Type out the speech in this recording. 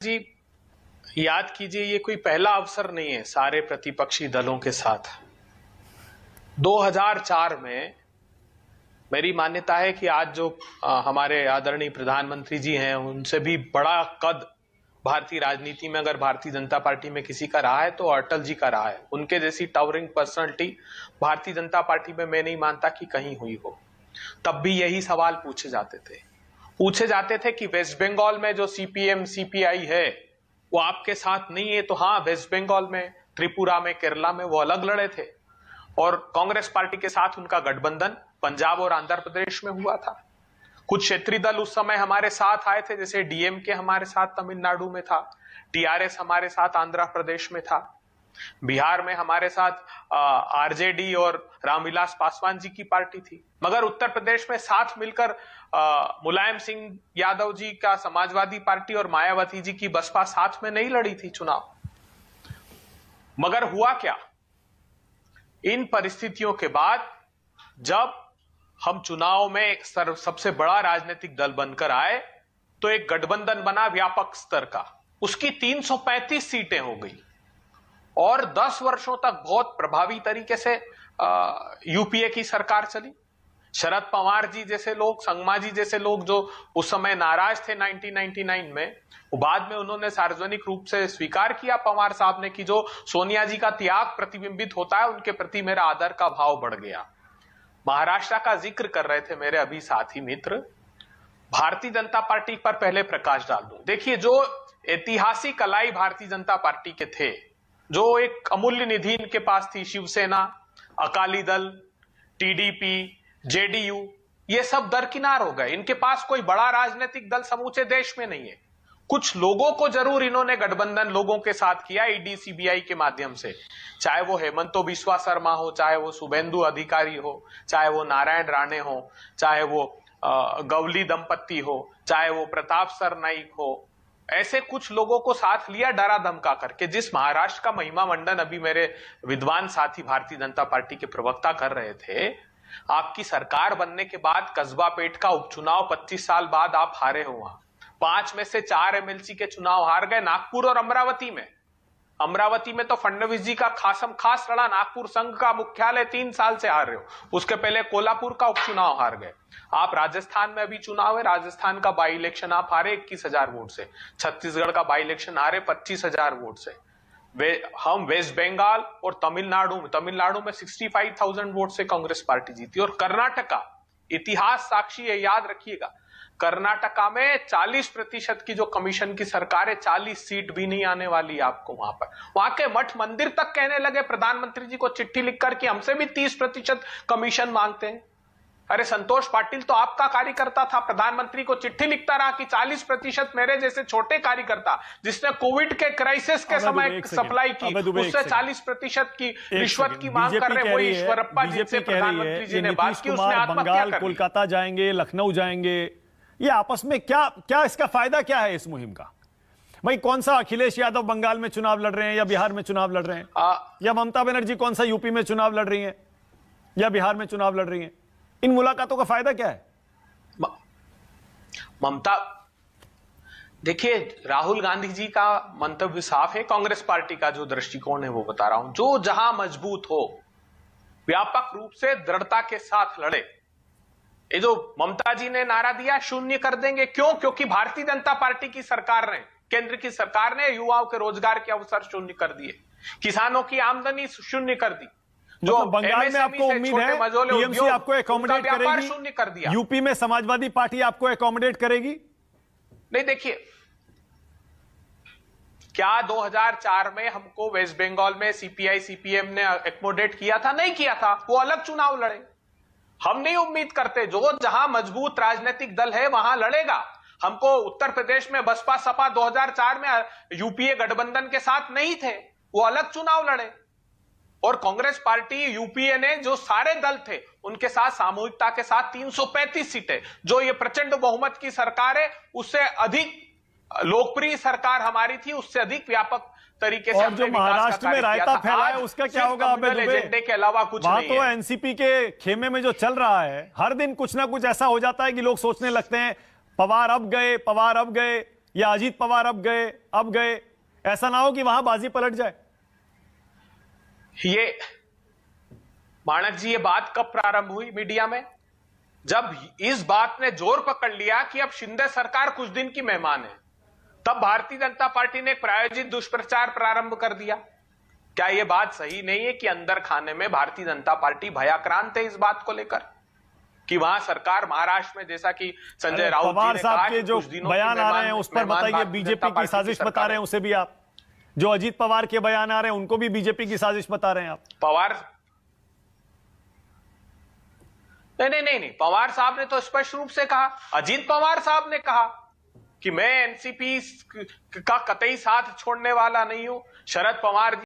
जी, याद कीजिए, ये कोई पहला अवसर नहीं है सारे प्रतिपक्षी दलों के साथ। 2004 में मेरी मान्यता है कि आज जो हमारे आदरणीय प्रधानमंत्री जी हैं, उनसे भी बड़ा कद भारतीय राजनीति में अगर भारतीय जनता पार्टी में किसी का रहा है तो अटल जी का रहा है। उनके जैसी towering personality Bharatiya Janata party में मैं नहीं मानता कि कहीं हुई हो। तब भी यही सवाल पूछे जाते थे कि वेस्ट बंगाल में जो सीपीएम सीपीआई है वो आपके साथ नहीं है। तो हाँ, वेस्ट बंगाल में, त्रिपुरा में, केरला में वो अलग लड़े थे और कांग्रेस पार्टी के साथ उनका गठबंधन पंजाब और आंध्र प्रदेश में हुआ था। कुछ क्षेत्रीय दल उस समय हमारे साथ आए थे, जैसे डीएमके हमारे साथ तमिलनाडु में था, टीआरएस हमारे साथ आंध्र प्रदेश में था, बिहार में हमारे साथ आरजेडी और रामविलास पासवान जी की पार्टी थी। मगर उत्तर प्रदेश में साथ मिलकर मुलायम सिंह यादव जी का समाजवादी पार्टी और मायावती जी की बसपा साथ में नहीं लड़ी थी चुनाव। मगर हुआ क्या, इन परिस्थितियों के बाद जब हम चुनाव में एक सबसे बड़ा राजनीतिक दल बनकर आए तो एक गठबंधन बना व्यापक स्तर का, उसकी 335 सीटें हो गई और 10 वर्षों तक बहुत प्रभावी तरीके से यूपीए की सरकार चली। शरद पवार जी जैसे लोग, संगमा जी जैसे लोग जो उस समय नाराज थे 1999 में, वो बाद में उन्होंने सार्वजनिक रूप से स्वीकार किया पवार साहब ने कि जो सोनिया जी का त्याग प्रतिबिंबित होता है, उनके प्रति मेरा आदर का भाव बढ़ गया। महाराष्ट्र का जिक्र कर रहे थे मेरे अभी साथी मित्र। भारतीय जनता पार्टी पर पहले प्रकाश डाल दूं। देखिए, जो ऐतिहासिक कलाई भारतीय जनता पार्टी के थे, जो एक अमूल्य निधि इनके पास थी, शिवसेना, अकाली दल, टीडीपी, जेडीयू, ये सब दरकिनार हो गए। इनके पास कोई बड़ा राजनीतिक दल समूचे देश में नहीं है। कुछ लोगों को जरूर इन्होंने गठबंधन लोगों के साथ किया ईडी सीबीआई के माध्यम से, चाहे वो हेमंतो बिस्वा शर्मा हो, चाहे वो शुभेंदु अधिकारी हो, चाहे वो नारायण राणे हो, चाहे वो गवली दंपत्ति हो, चाहे वो प्रताप सरनाइक हो। ऐसे कुछ लोगों को साथ लिया डरा धमका करके। जिस महाराष्ट्र का महिमा मंडन अभी मेरे विद्वान साथी भारतीय जनता पार्टी के प्रवक्ता कर रहे थे, आपकी सरकार बनने के बाद कस्बा पेट का उपचुनाव 25 साल बाद आप हारे हो। वहां 5 में से 4 एमएलसी के चुनाव हार गए, नागपुर और अमरावती में। अमरावती में तो फडणवीस जी का खासम खास लड़ा, नागपुर संघ का मुख्यालय 3 साल से हार रहे हो। उसके पहले कोल्हापुर का उपचुनाव हार गए आप। राजस्थान में अभी चुनाव है, राजस्थान का बाई इलेक्शन आप हारे 21,000 वोट से। छत्तीसगढ़ का बाई इलेक्शन हारे 25,000 वोट से। हम वेस्ट बंगाल और तमिलनाडु में 65,000 वोट से कांग्रेस पार्टी जीती। और कर्नाटका, इतिहास साक्षी है, याद रखिएगा, कर्नाटका में 40% की जो कमीशन की सरकार है, 40 सीट भी नहीं आने वाली आपको वहां पर। वहां के मठ मंदिर तक कहने लगे प्रधानमंत्री जी को चिट्ठी लिखकर कि हमसे भी 30% कमीशन मांगते हैं। अरे संतोष पाटिल तो आपका कार्यकर्ता था, प्रधानमंत्री को चिट्ठी लिखता रहा कि 40% मेरे जैसे छोटे कार्यकर्ता जिसने कोविड के क्राइसिस के समय सप्लाई की, उससे 40% की रिश्वत की मांग कर रहे। वही ईश्वरप्पा जी से प्रधानमंत्री जी ने बात की, उसने आत्महत्या कर ली। कोलकाता जाएंगे, लखनऊ जाएंगे, ये आपस में क्या इसका फायदा क्या है इस मुहिम का? भाई, कौन सा अखिलेश यादव बंगाल में चुनाव लड़ रहे हैं या बिहार में चुनाव लड़ रहे हैं, या ममता बनर्जी कौन सा यूपी में चुनाव लड़ रही हैं या बिहार में चुनाव लड़ रही हैं? इन मुलाकातों का फायदा क्या है? ममता, देखिए, राहुल गांधी जी का मंतव्य साफ है। कांग्रेस पार्टी का जो दृष्टिकोण है वो बता रहा हूं। जो जहां मजबूत हो, व्यापक रूप से दृढ़ता के साथ लड़े। ये जो ममता जी ने नारा दिया, शून्य कर देंगे, क्यों? क्योंकि भारतीय जनता पार्टी की सरकार ने, केंद्र की सरकार ने युवाओं के रोजगार के अवसर शून्य कर दिए, किसानों की आमदनी शून्य कर दी। जो बंगाल में आपको उम्मीद है टीएमसी आपको एकोमोडेट करेगी, शून्य कर दिया। यूपी में समाजवादी पार्टी आपको एकोमोडेट करेगी? नहीं, देखिए, क्या 2004 में हमको वेस्ट बंगाल में सीपीआई सीपीएम ने एकोमोडेट किया था? नहीं किया था, वो अलग चुनाव लड़े। हम नहीं उम्मीद करते, जो जहां मजबूत राजनीतिक दल है वहां लड़ेगा। हमको उत्तर प्रदेश में बसपा सपा 2004 में यूपीए गठबंधन के साथ नहीं थे, वो अलग चुनाव लड़े। और कांग्रेस पार्टी, यूपीए ने जो सारे दल थे उनके साथ सामूहिकता के साथ 335 सीटें, जो ये प्रचंड बहुमत की सरकार है, उससे अधिक लोकप्रिय सरकार हमारी थी, उससे अधिक व्यापक तरीके से। और जो महाराष्ट्र में रायता फैला है उसका क्या होगा? एजेंडे के अलावा कुछ नहीं है। तो एनसीपी के खेमे में जो चल रहा है, हर दिन कुछ ना कुछ ऐसा हो जाता है कि लोग सोचने लगते हैं पवार अब गए, या अजीत पवार अब गए, ऐसा ना हो कि वहां बाजी पलट जाए। ये माणक जी, ये बात कब प्रारंभ हुई मीडिया में? जब इस बात ने जोर पकड़ लिया कि अब शिंदे सरकार कुछ दिन की मेहमान है, तब भारतीय जनता पार्टी ने एक प्रायोजित दुष्प्रचार प्रारंभ कर दिया। क्या यह बात सही नहीं है कि अंदर खाने में भारतीय जनता पार्टी भयाक्रांत है इस बात को लेकर कि वहां सरकार महाराष्ट्र में, जैसा कि संजय राउत पवार जी ने साहब कहा के जो बयान आ रहे हैं उस पर बताइए, बीजेपी की साजिश बता रहे हैं उसे भी आप, जो अजीत पवार के बयान आ रहे हैं उनको भी बीजेपी की साजिश बता रहे हैं आप। पवार नहीं, पवार साहब ने तो स्पष्ट रूप से कहा, अजीत पवार साहब ने कहा कि मैं एनसीपी का कतई साथ छोड़ने वाला नहीं हूं। शरद पवार